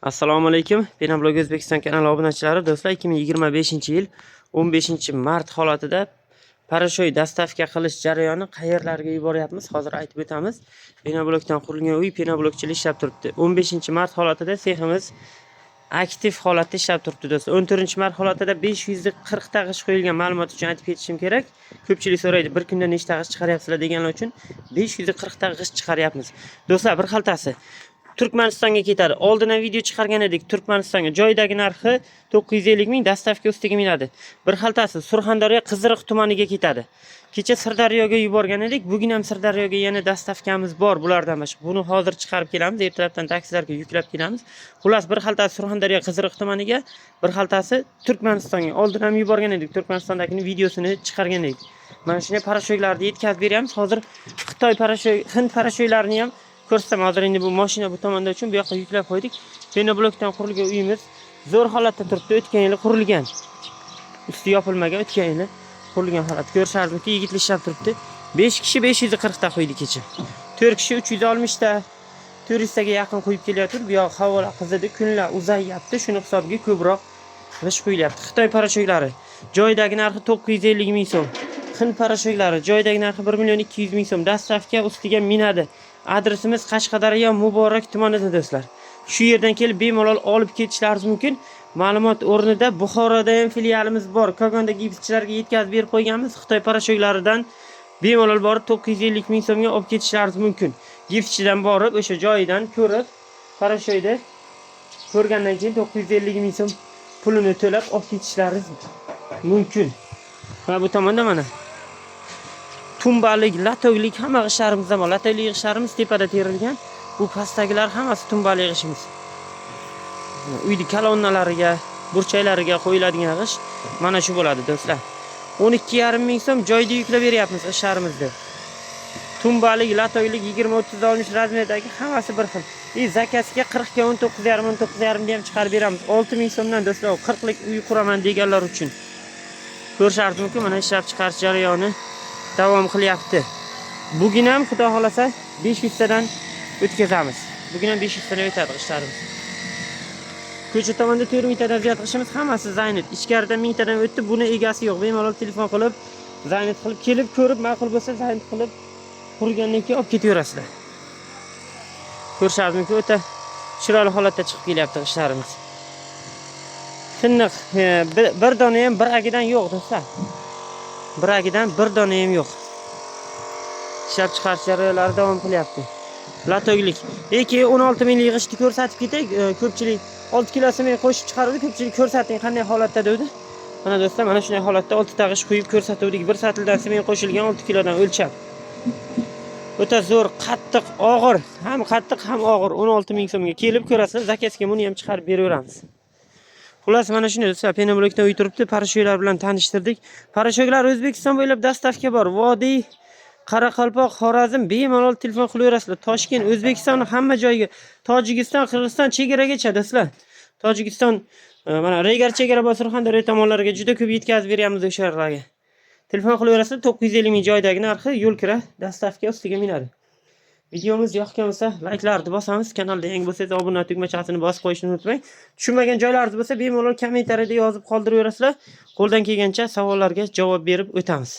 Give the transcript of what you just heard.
Assalomu alaykum. Pinablog O'zbekiston kanali obunachilari, do'stlar, 2025-yil 15-mart holatida parashoy dastavka qilish jarayoni qayerlarga yuboryapmiz hozir aytib o'tamiz. Pinablogdan qurilgan uy pinablogchilik ishlab turibdi. 15-mart holatida seximiz aktiv holatda ishlab turibdi do'stlar. 14-mart holatida 540 ta g'ish qo'yilgan. Ma'lumot uchun aytib ketishim kerak. Ko'pchilik so'raydi, bir kunda nechta g'ish chiqaryapsizlar deganlar uchun 540 ta g'ish chiqaryapmiz. Do'stlar, bir xaltasi Turkmanistonga ketadi. Oldindan video chiqargan edik. Turkmanistonga joydagi narxi 950 ming, dastavka ustiga minadi. Bir xaltasi Surxondaryo Qiziriq tumaniga ketadi. Kecha Sirdaryoga yuborgan edik. Bugun ham Sirdaryoga yana dastavkamiz bor bulardan boshqa. Buni hozir chiqarib kelamiz. Ertalabdan taksilarga yuklab kelamiz. Xullas, bir xaltasi Surxondaryo Qiziriq tumaniga, bir xaltasi Turkmanistonga. Oldin ham yuborgan edik. Turkmanistondagi videosini chiqargan edik. Mana shunday parashoylarni yetkazib beryapmiz. Hozir Xitoy parashoy, Hind parashoylarini ham ko'rsam, hozir endi bu mashina bu tomonda uchun bu yoqqa yuklab qo'ydik. Penoblokdan qurilgan uyimiz zo'r holatda turibdi. O'tgan yili qurilgan. Usti yopilmagan, o'tgan yili qurilgan holatda. Ko'risharmizki, yigitlar ishlab turibdi. 5 kishi 540 ta qo'ydi kecha. 4 kishi 360 ta, 400 taga yaqin qo'yib kelyapti. Bu yoq havola qizidi, kunlar uzayyapti. Shuni hisobiga ko'proq g'ish qo'yilyapti. Xitoy parashoylari joydagi narxi 950 ming so'm. Hind parashoylari joydagi narxi 1 million 200 ming so'm. Dastavka ustiga minadi. Adresimiz Qashqadaryo Muborak tumanida do'stlar. Shu yerdan kelib bemalol olib ketishlaringiz mumkin. Ma'lumot o'rnida Buxoroda ham filialimiz bor. Kogonda gipschilarga yetkazib berib qo'yganmiz. Xitoy parashoylaridan bemalol borib 950 ming so'mga olib ketishlaringiz mumkin. Gipschidan borib o'sha joyidan ko'rib, parashoyda ko'rgandan keyin 950 ming so'm pulini to'lab olib ketishlaringiz mumkin. Va bu tomonda mana tumbalik, latoglik hamma g'ishlarimiz bor. Latoglik g'ishlarimiz tepada terilgan. Bu pastdagilar hammasi tumbalik g'ishimiz. Uyning kolonnalariga, burchaklariga qo'yiladigan g'ish mana shu bo'ladi do'stlar. 12,5 ming so'm joyda yuklab beryapmiz g'ishlarimizni. Tumbalik, latoglik 20-30 olmish razmerdagi hammasi bir xil. Zakasiga 40 ga 19,5 da ham chiqarib beramiz. 6 ming so'mdan do'stlar, 40 lik uy quraman deganlar uchun. Ko'risharsiz mumkin, mana ishlab chiqarish jarayoni davom qilyapti. Bugun ham xudo xolasa 500 tadan o'tkazamiz. Bugun ham 500 tadan o'tadi g'ishlarimiz. Ko'cha tomonda 4 ming tadan ziyod g'ishimiz hammasi zaynit. Ichkarida 1000 tadan o'tdi. Buni egasi yo'q. Bemalol telefon qilib, zaynit qilib kelib ko'rib, ma'qul bo'lsa zaynit qilib qurgandan keyin olib ketaverasizlar. Ko'risharsiz mumkin, o'ta chiroyli holatda chiqib kelyapti g'ishlarimiz. Tiniq, bir dona ham bir agidan yo'q do'stlar. Bir agidan bir dona ham yo'q. Ishlab chiqarish jarayonlari davom qilyapti. Latoglik. 16 minglik g'ishni ko'rsatib ketay. Ko'pchilik 6 kilosini men qo'shib chiqardi. Ko'pchilik ko'rsating qanday holatda dedi. Mana do'stlar, mana shunday holatda 6 ta g'ish qo'yib ko'rsatuvdik. Bir satildan semen qo'shilgan 6 kilodan o'lchab. O'ta zo'r, qattiq, og'ir. Ham qattiq, ham og'ir. 16 ming so'mga kelib ko'rasiz. Zakasiga buni ham chiqarib beraveramiz. Xullas, mana shunday do'stlar, Penoblokdan uy turibdi. Parashoylar bilan tanishtirdik. Parashoylar O'zbekiston bo'ylab dastavka bor. Vodiy, Qoraqalpoq, Xorazm bemalol telefon qilaverasizlar. Toshkent, O'zbekiston hamma joyga, Tojikiston, Qirg'iziston chegaragacha do'stlar. Tojikiston mana Regar chegara bor, Surxondaryo tomonlariga juda ko'p yetkazib beryapmiz o'sha yerlarga. Telefon qilaverasizlar, 950 ming joydagi narxi yo'l kira dastavka ustiga minadi. Videomiz yoqgan bo'lsa, like'larni bosamiz. Kanalda yangi bo'lsangiz obuna tugmachasini bosib qo'yishni unutmang. Tushunmagan joylaringiz bo'lsa, bemalol kommentariyada yozib qoldiraverasizlar. Qo'ldan kelgancha savollarga javob berib o'tamiz.